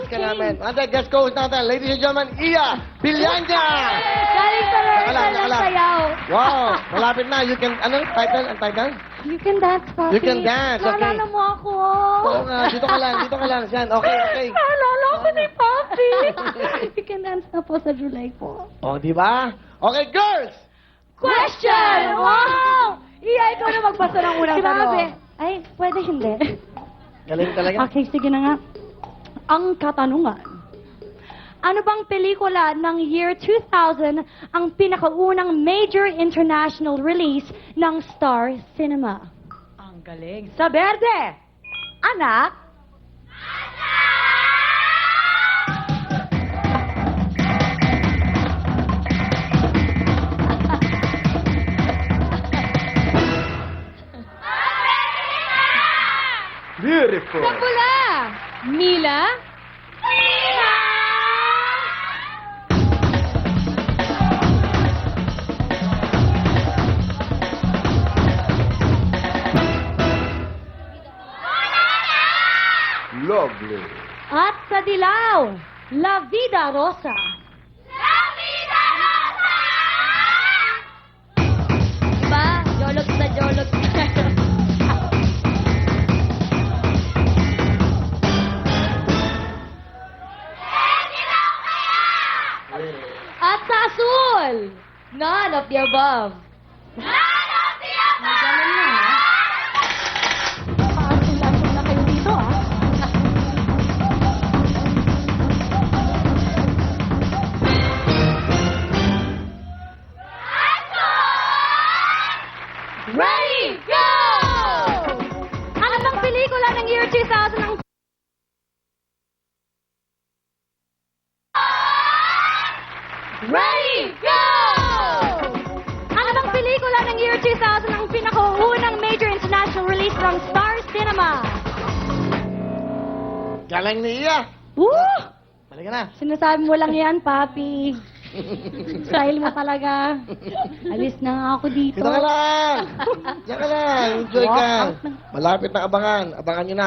co-host ka namin. Ante, guest co-host natin. Ladies and gentlemen, Iya Villanja! Galing sa Nakalang, rehearsal ng nakalang. sayaw. Wow, malapit na. You can, anong title? Ang title? You can dance, Papi. You can dance, okay. Naalala mo ako. Oo nga, dito ka lang, dito ka lang. Siyan, okay, okay. Naalala ko ni Papi. You can dance na po sa July po. O, di ba? Okay, girls! Question! Wow! Iya, ikaw na magbasa ng unang Grabe. tanong. Ay, pwede hindi. Galing talaga. Okay, sige na nga. Ang katanungan. Ano bang pelikula ng year 2000 ang pinakaunang major international release ng Star Cinema? Ang galing. Sa Berde. Anak. Beautiful. Sa pula, Mila. Lovely. At sa dilaw, La Vida Rosa. Diba? Jolog na jolog. At sa asul, none of the above. None of the above! Ganun na, ha? Paasul-asul na kayo dito, ha? Ready, go! Ano bang pelikula ng year 2000 ang... Ready, go! Ano bang pelikula ng year 2000 ang pinakaunang major international release ng Star Cinema? Galing ni Iya. Woo! Balik ka na. Sinasabi mo lang yan, Papi. Style mo talaga. Alis na nga ako dito. Dito ka lang. Diyan ka lang. Enjoy Walk ka. out na. Malapit na abangan. Abangan nyo na.